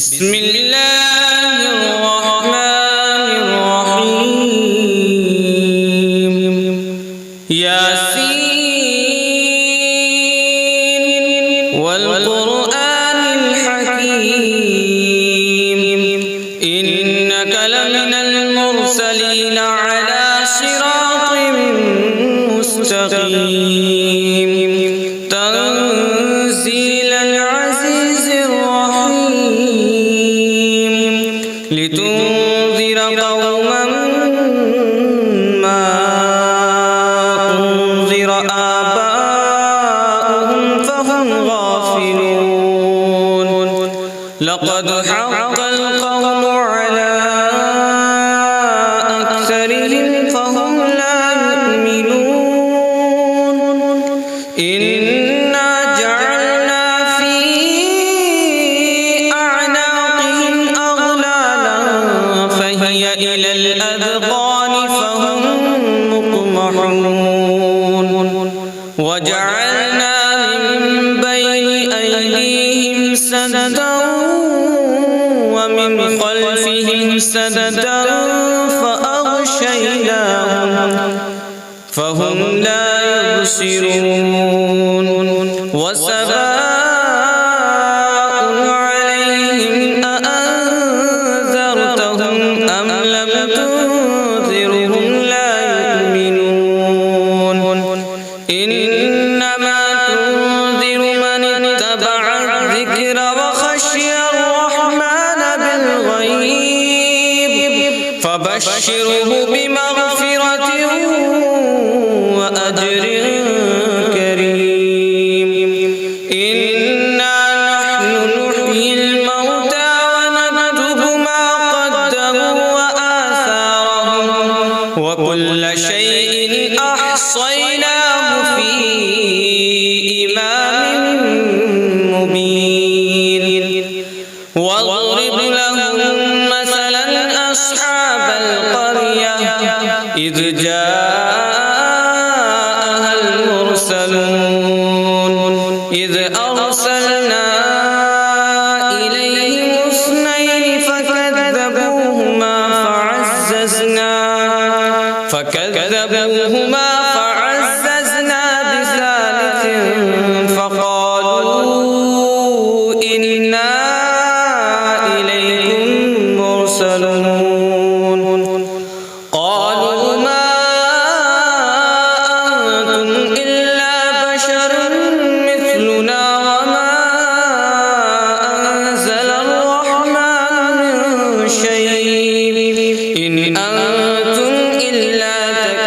بسم الله الرحمن الرحيم ياسين والقرآن الحكيم إنك لمن المرسلين على صراط مستقيم تنزيل العزيز الرحيم لتنذر قوما ما أنذر آباؤهم فهم غافلون لقد حق القول على أكثرهم فهم لا يؤمنون إنا جعلنا في أعناقهم أغلالا فهي إلى الأذقان فهم مقمحون وجعلنا من بين أيديهم سدا ومن خلفهم سدا فأغشيناهم فهم لا يبصرون وسواء عليهم أأنذرتهم أم لم تنذرهم لا يؤمنون إنما تنذر من اتبع الذكر وخشي الرحمن بالغيب فبشره بمغفرة وأجر كريم إنا نحن نحيي الموتى ونكتب ما قدموا وآثارهم وكل شيء أحصيناه في إمام مبين واضرب لهم مثلا أصحاب القرية إذ جاءها المرسلون إذ أرسلنا إليهم اثنين فكذبوهما فعززنا بثالث فقالوا إنا إليكم مرسلون قالوا ما أنتم إلا بشر مثلنا وما أنزل الرحمن من شيء إن أنتم إلا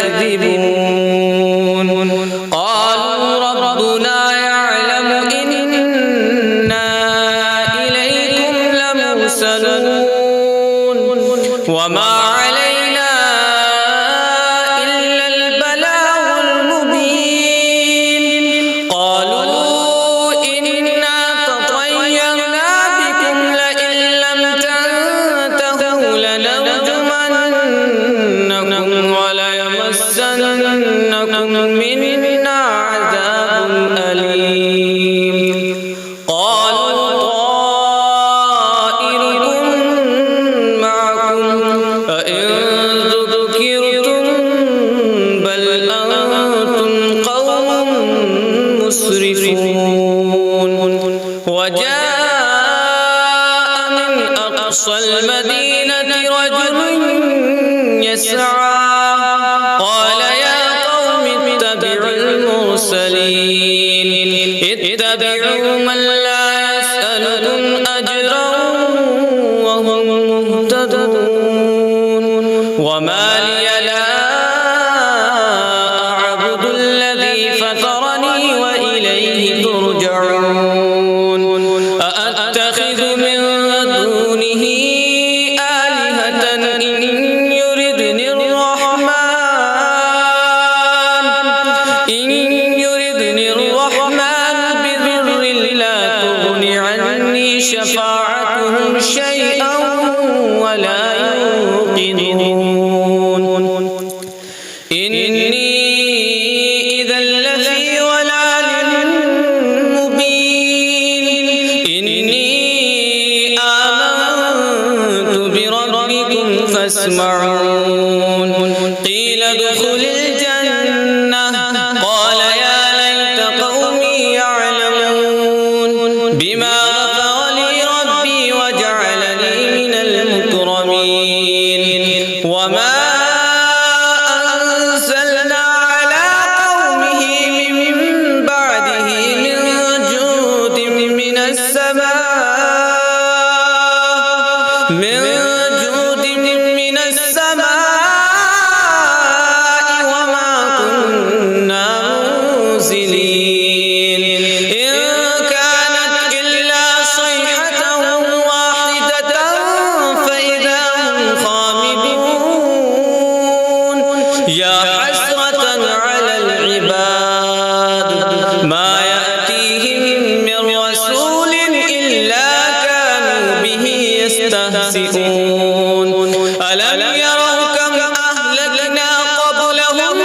تكذبون قالوا ربنا يعلم إنا إليكم لمرسلون وما علينا إلا البلاغ المبين قالوا إنا تطيرنا بكم لئن لم تنتهوا لنرجمنكم وليمسنكم منا عذاب أليم قالوا طائركم معكم فإن ذكرتم بل أنتم قوم مسرفون وجاء من أقصى المدينة رجل يسعى قال يا قوم اتبعوا المرسلين اتبعوا من لا يسألكم أجرا وهم مهتدون وما لي لا أعبد الذي فطرني وإليه ترجعون أأتخذ من دونه آلهة إن يردني الرحمن بضر لا تغن عني شفاعتهم شيئا ولا يوقنون إني إذا لفي ضلال مبين إني آمنت فاسمعون قيل ادخل الجنة قال يا ليت قومي يعلمون بما غفر لي ربي وجعلني من المكرمين وما أنزلنا على قومه من بعده من جود من السماء وما كنا منزلين إن كانت إلا صيحة واحدة فإذا هم خامدون يا حسرة على العباد ما يأتيهم من رسول إلا كانوا به يستهزئون ألم يروا كم أهلكنا قبلهم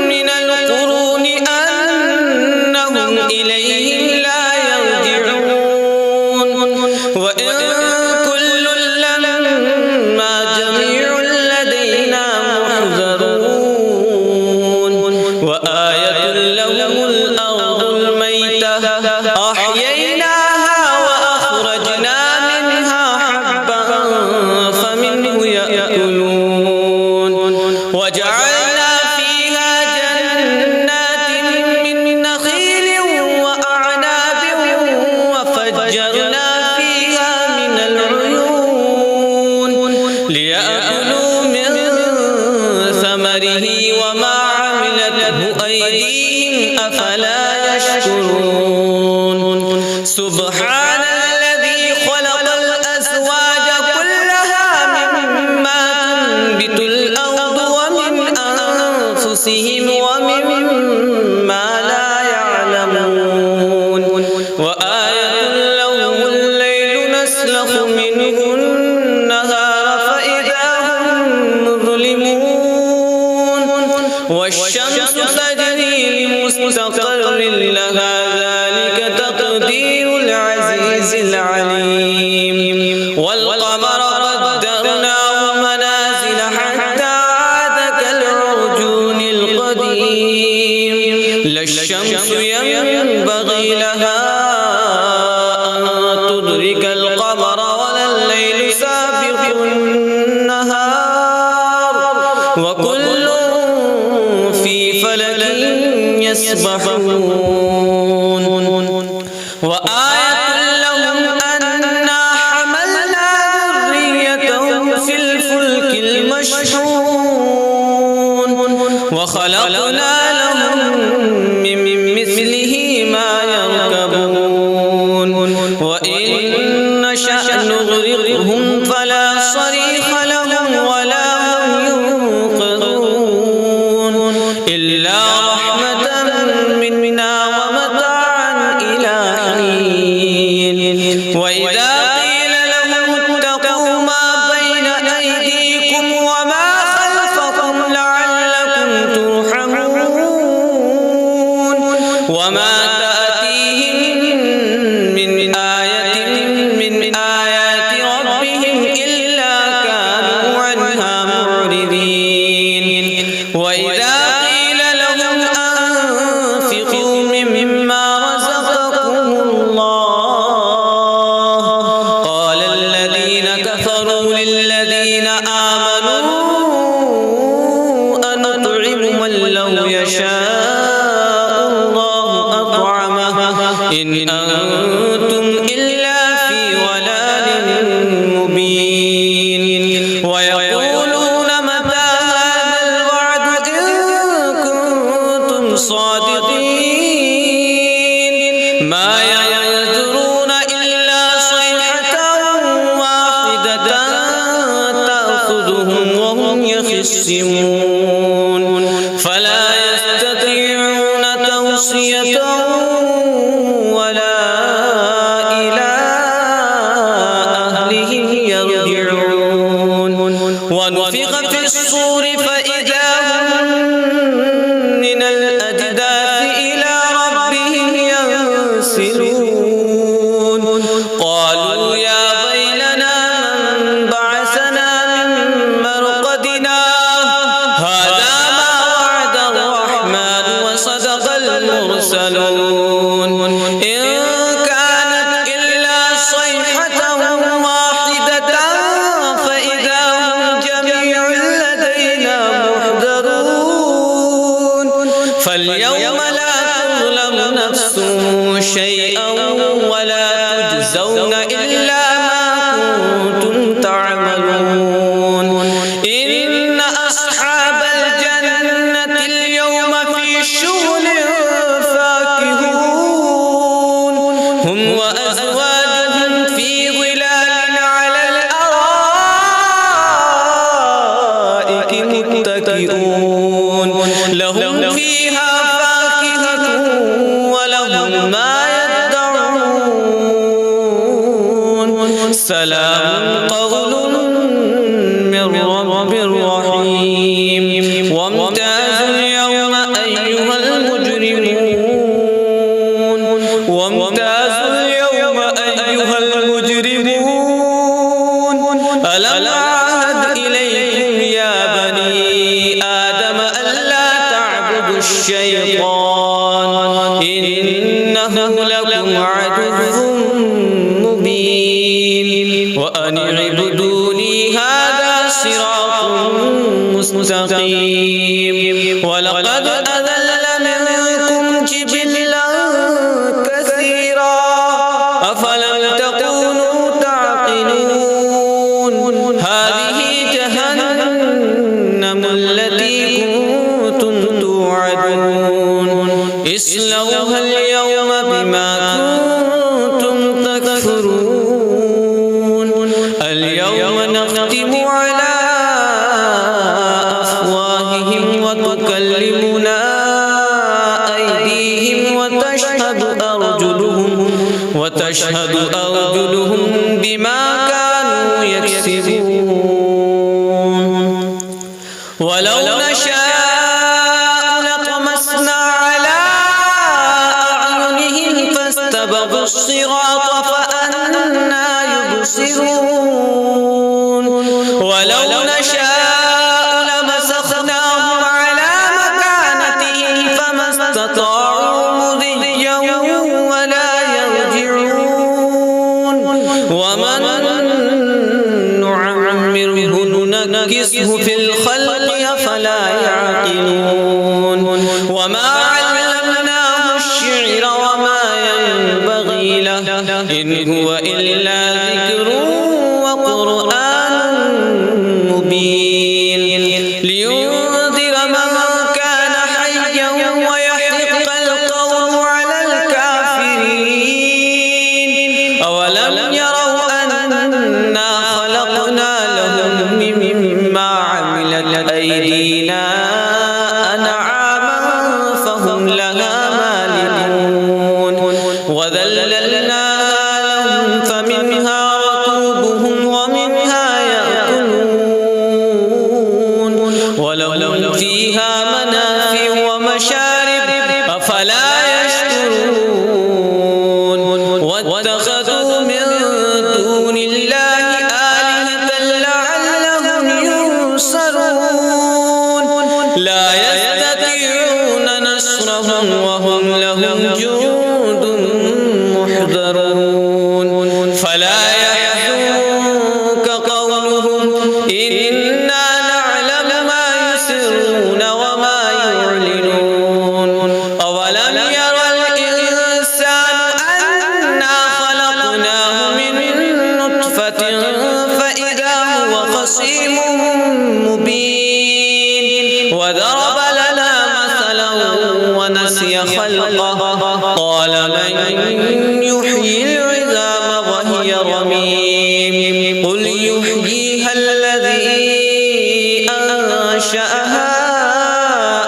من القرون أنهم إليهم لا يرجعون وإن كل لما جميع لدينا محضرون وآية لهم الأرض الميتة أحييناها وأخرجنا منها حبا فمنه يأكلون وجعلنا فيها جنات من نخيل وأعناب وفجرنا فيها من العيون ليأكلوا من ثمره وما عملته أيديهم أفلا يشكرون سبحان الذي خلق الأزواج كلها مما تنبت الأرض ومن أنفسهم ومما لا يعلمون وآية لهم الليل نسلخ منه النهار فإذا هم مظلمون والشمس تجري لمستقر لها ذلك تقدير العزيز العليم والقمر قدرناه منازل حتى عاد كالعرجون القديم لا الشمس ينبغي لها أن تدرك القمر ولا الليل سابق النهار وكل في فلك يسبحون وآية لهم أنا حملنا ذريتهم في الفلك المشحون وخلقنا لهم من مثله ما يركبون وإن نشأ نغرقهم فلا صريخ لهم ولا هم ينقذون إلا رحمة منا ومتاعا إلى حين وإذا قيل لهم اتقوا ما بين أيديكم وما خلفكم لعلكم ترحمون وما تأتيهم من آية من آيات ربهم إلا كانوا عنها معرضين وإذا قيل لهم أنفقوا مما رزقكم الله قال الذين كفروا للذين آمنوا أنطعم من لو يشاء الله أطعمه إن أنتم إلا في ضلال مبين ويقولون متى هذا الوعد إن كنتم صادقين ما ينظرون إلا صيحة واحدة تأخذهم وهم يخصمون فلا يستطيعون توصية ولا إلى أهلهم يرجعون ونفخ في الصور فإذا هم من الأجداث إلى ربهم ينسلون قالوا يا ويلنا من بعثنا من مرقدنا فاليوم لا تظلم نفس شيئا ولا تجزون إلا ما كنتم تعملون إن أصحاب الجنة اليوم في شغل فاكهون هم وأزواجهم في ظلال على الأرائك متكئون لهم فيها فاكهة ولهم ما يدعون سلام قول من رب رحيم وامتازوا اليوم أيها المجرمون وامتازوا اليوم أيها المجرمون ألم أعهد إليكم يا بني آدم ألا تعبدوا الشيطان إنه لكم عدو مبين وأن اعبدوني هذا صراط مستقيم ولقد أضل منكم جبلا كثيرا أفلم تكونوا تعقلون هذه جهنم التي كنتم توعدون اصلوها اليوم بما كنتم تكفرون اليوم نختم على أفواههم وتكلمنا أيديهم وتشهد أرجلهم بما كانوا يكسبون ولو نشاء لطمسنا على أعينهم فاستبقوا الصراط فأنى يبصرون ولو نشاء لمسخناهم على مكانتهم فما استطاعوا مضيا ولا يرجعون ومن نعمره ننكسه في الخلق أفلا يعقلون وما علمناه الشعر وما ينبغي له إن هو إلا ذكر وقرآن مبين لينذر من كان حيا ويحق القول على الكافرين أولم يروا أنا خلقنا لهم مما عملت أيدينا أنعاما فهم لها مالكون وذللناها لهم فمنها ركوبهم ومنها يأكلون ولهم فيها منافع ومشارب أفلا يشكرون واتخذوا من دون الله آلهة لعلهم ينصرون لا يستطيعون نصرهم وهم لهم جند محضرون فلا يحزنك قولهم إنا نعلم ما يسرون وما يعلنون أولم ير الإنسان أنا خلقناه من نطفة فإذا هو خصيم مبين وضرب لنا مثلا ونسي خلقه قال من يحيي العظام وهي رميم قل يحييها الذي أنشأها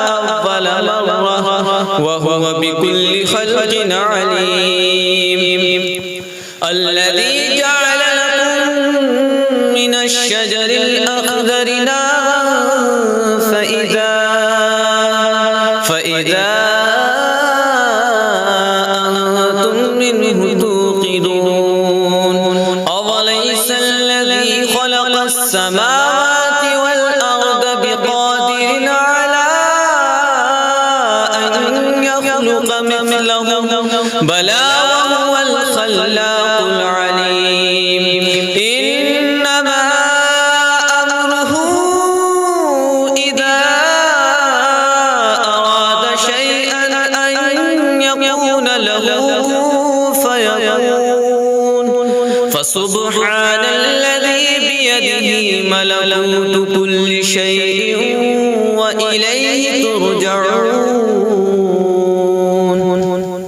أول مرة وهو بكل خلق عليم الذي جعل لكم من الشجر الأخضر نارا فإذا أنتم منه توقدون أوليس الذي خلق السماوات والأرض بقادر على أن يخلق مثلهم بلى وهو الخلاق العليم إنما أمره إذا أراد شيئا فسبحانالذي بيده ملكوت كل شيء وإليه ترجعون